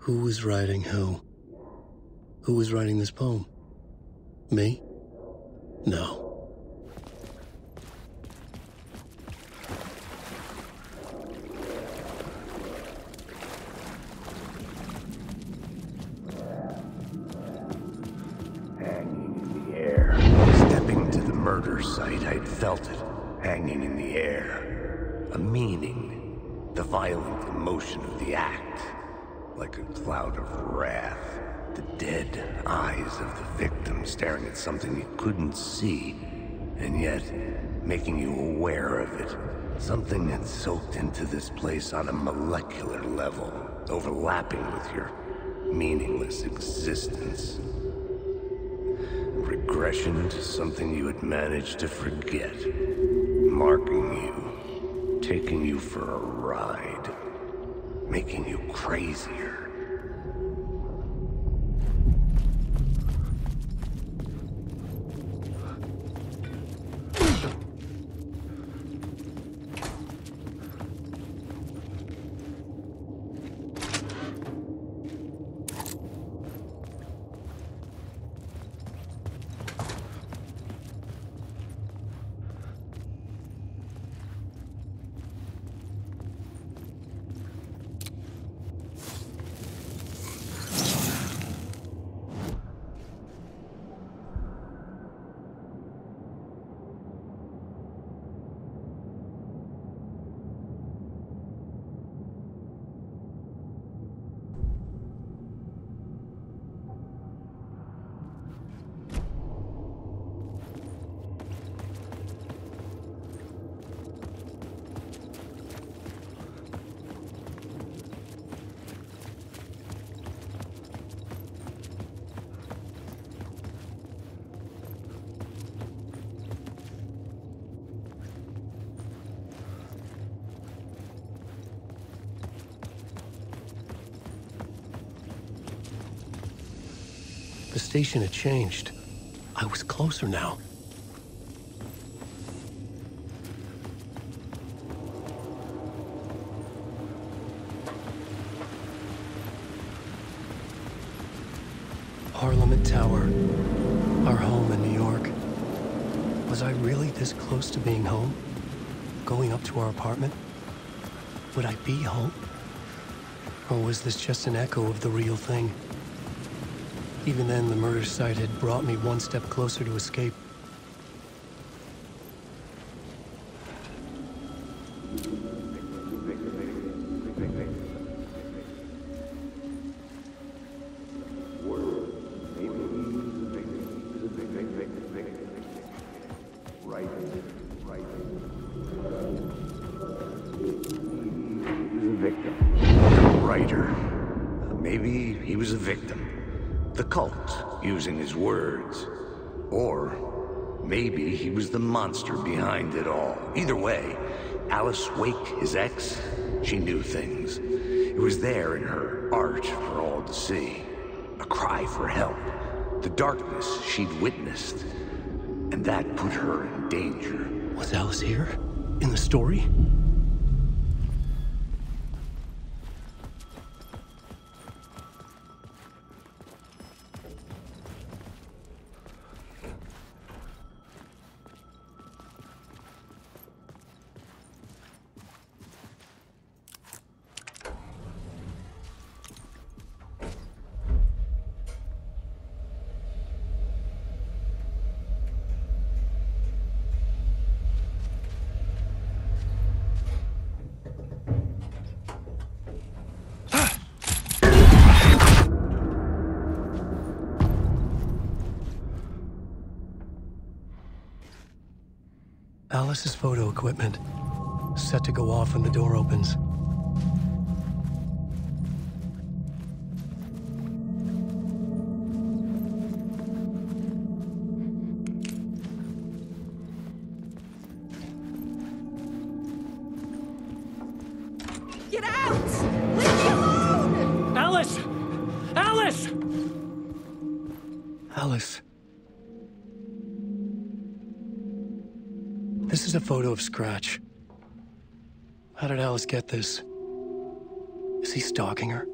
Who was writing who? Who was writing this poem? Me? No. Hanging in the air. Stepping to the murder site, I'd felt it. Hanging in the air. A meaning. The violent emotion of the act. Like a cloud of wrath. The dead eyes of the victim staring at something you couldn't see, and yet making you aware of it. Something had soaked into this place on a molecular level, overlapping with your meaningless existence. Regression to something you had managed to forget. Marking you, taking you for a ride, making you crazier. The station had changed. I was closer now. Parliament Tower. Our home in New York. Was I really this close to being home? Going up to our apartment? Would I be home? Or was this just an echo of the real thing? Even then, the murder site had brought me one step closer to escape. Maybe he was a victim. The cult, using his words. Or maybe he was the monster behind it all. Either way, Alice Wake, his ex, she knew things. It was there in her art for all to see. A cry for help. The darkness she'd witnessed. And that put her in danger. Was Alice here? In the story? Alice's photo equipment, set to go off when the door opens. Get out! Leave me alone! Alice! Alice! Alice. This is a photo of Scratch. How did Alice get this? Is he stalking her?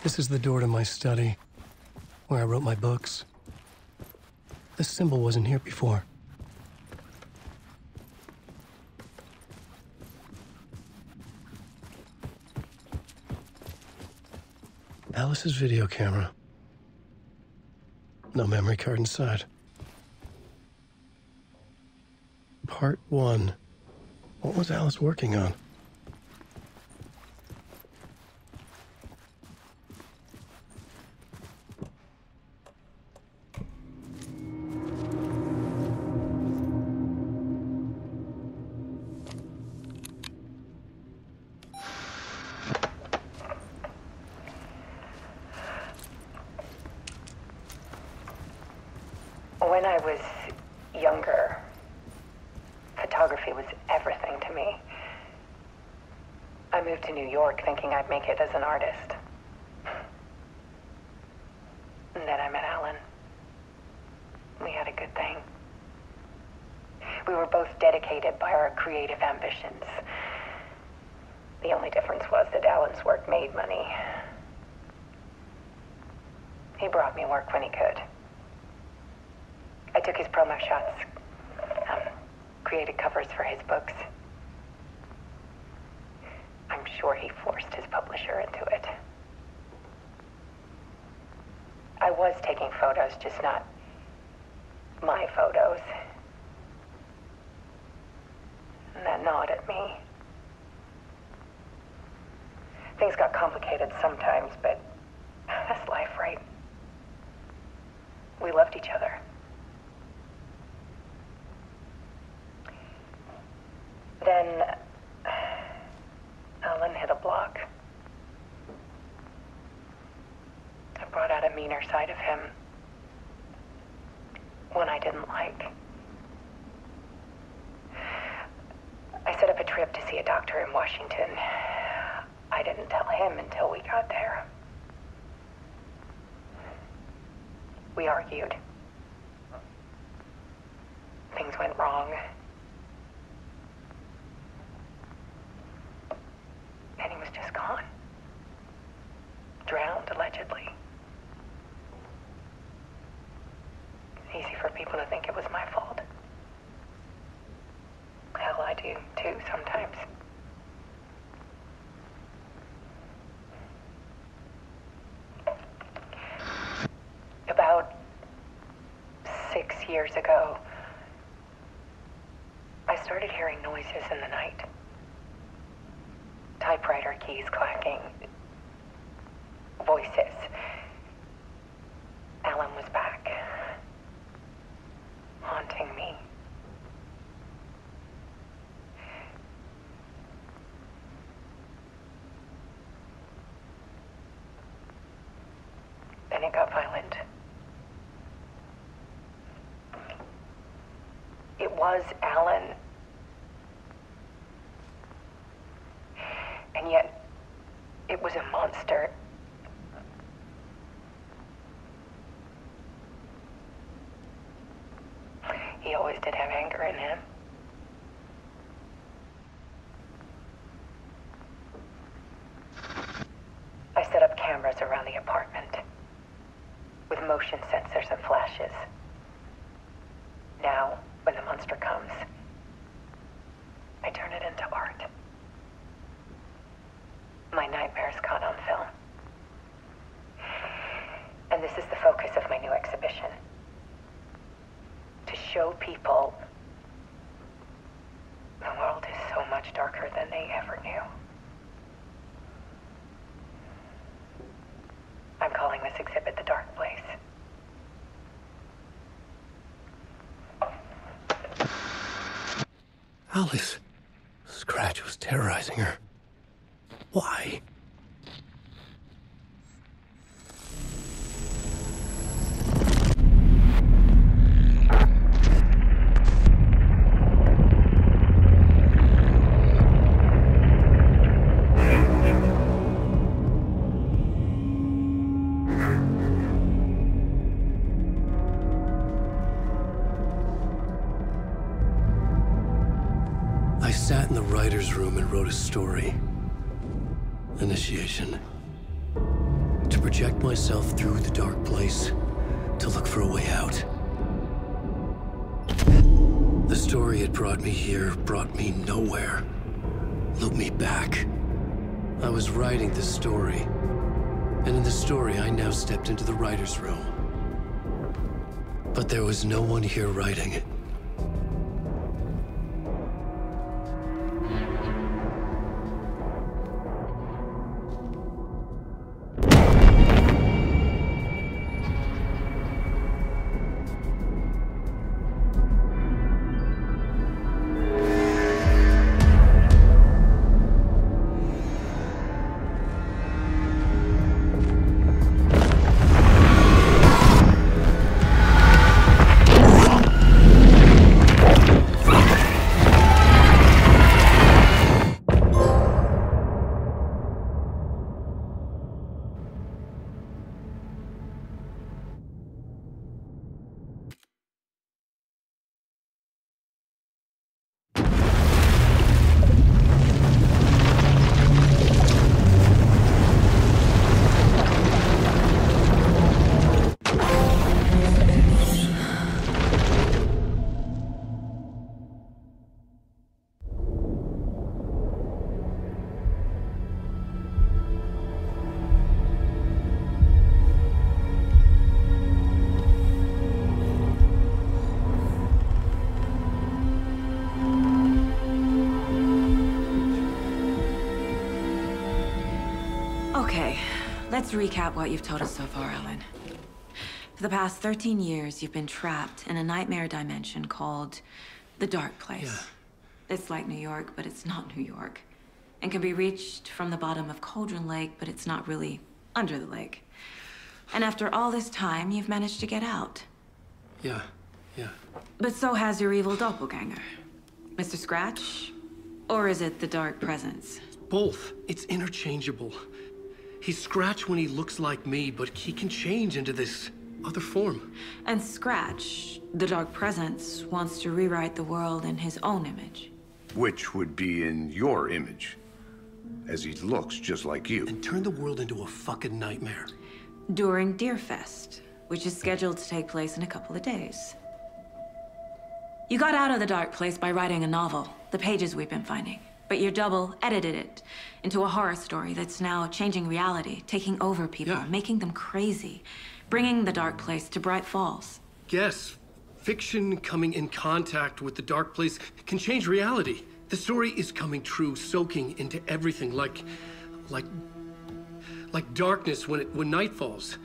This is the door to my study, where I wrote my books. This symbol wasn't here before. Alice's video camera. No memory card inside. Part 1. What was Alice working on? When I was younger, photography was everything to me. I moved to New York thinking I'd make it as an artist. And then I met Alan. We had a good thing. We were both dedicated by our creative ambitions. The only difference was that Alan's work made money. He brought me work when he could. I took his promo shots, created covers for his books. I'm sure he forced his publisher into it. I was taking photos, just not my photos. And that gnawed at me. Things got complicated sometimes, but that's life, right? We loved each other. Then Alan hit a block. I brought out a meaner side of him. One I didn't like. I set up a trip to see a doctor in Washington. I didn't tell him until we got there. We argued. Things went wrong. And he was just gone. Drowned, allegedly. Easy for people to think it was my fault. Hell, I do, too, sometimes. About 6 years ago, I started hearing noises in the night. Typewriter keys clacking. Voices. Alan was back. Haunting me. Then it got violent. It was Alan. And yet, it was a monster. He always did have anger in him. I set up cameras around the apartment with motion sensors and flashes. Now, when the monster comes, I turn it into art. My nightmares caught on film. And this is the focus of my new exhibition. To show people the world is so much darker than they ever knew. I'm calling this exhibit The Dark Place. Alice. Scratch was terrorizing her. Why? I sat in the writer's room and wrote a story. Initiation. to project myself through the dark place, to look for a way out. The story had brought me here, brought me nowhere. Looped me back. I was writing the story. And in the story, I now stepped into the writer's room. But there was no one here writing it. Okay, let's recap what you've told us so far, Alan. For the past 13 years, you've been trapped in a nightmare dimension called the Dark Place. Yeah. It's like New York, but it's not New York. And can be reached from the bottom of Cauldron Lake, but it's not really under the lake. And after all this time, you've managed to get out. Yeah. But so has your evil doppelganger. Mr. Scratch? Or is it the Dark Presence? Both. It's interchangeable. He's Scratch when he looks like me, but he can change into this other form. And Scratch, the Dark Presence, wants to rewrite the world in his own image. Which would be in your image, as he looks just like you. And turn the world into a fucking nightmare. During Deerfest, which is scheduled to take place in a couple of days. You got out of the Dark Place by writing a novel, the pages we've been finding. But your double edited it into a horror story that's now changing reality, taking over people, making them crazy, bringing the Dark Place to Bright Falls. Yes, fiction coming in contact with the Dark Place can change reality. The story is coming true, soaking into everything like darkness when night falls.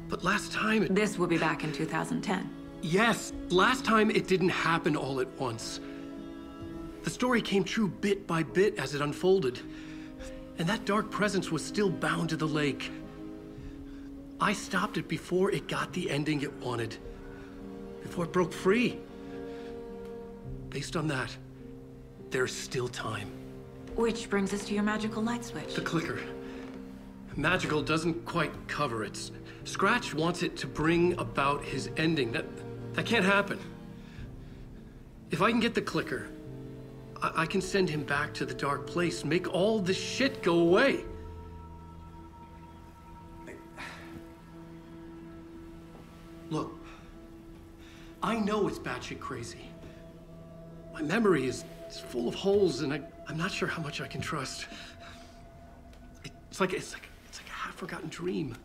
But last time This will be back in 2010. Yes, last time it didn't happen all at once. The story came true bit by bit as it unfolded. And that dark presence was still bound to the lake. I stopped it before it got the ending it wanted. Before it broke free. Based on that, there's still time. Which brings us to your magical light switch. The clicker. Magical doesn't quite cover it. Scratch wants it to bring about his ending. That can't happen. If I can get the clicker, I can send him back to the Dark Place, make all this shit go away. Look, I know it's batshit crazy. My memory is full of holes, and I'm not sure how much I can trust. It's like a half-forgotten dream.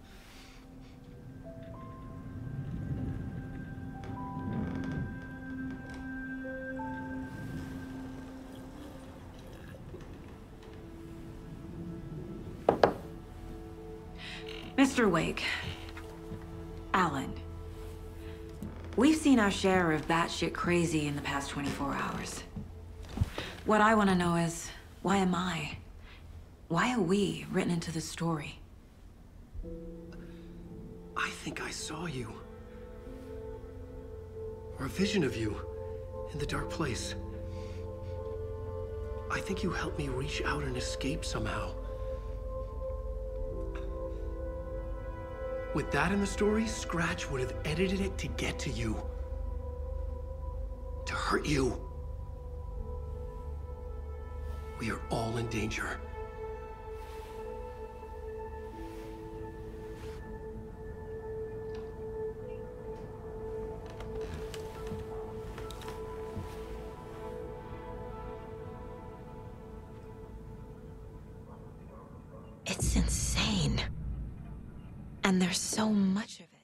Mr. Wake, Alan, we've seen our share of batshit crazy in the past 24 hours. What I want to know is, why am I? Why are we written into the story? I think I saw you. Or a vision of you in the Dark Place. I think you helped me reach out and escape somehow. With that in the story, Scratch would have edited it to get to you. To hurt you. We are all in danger. It's insane. And there's so much of it.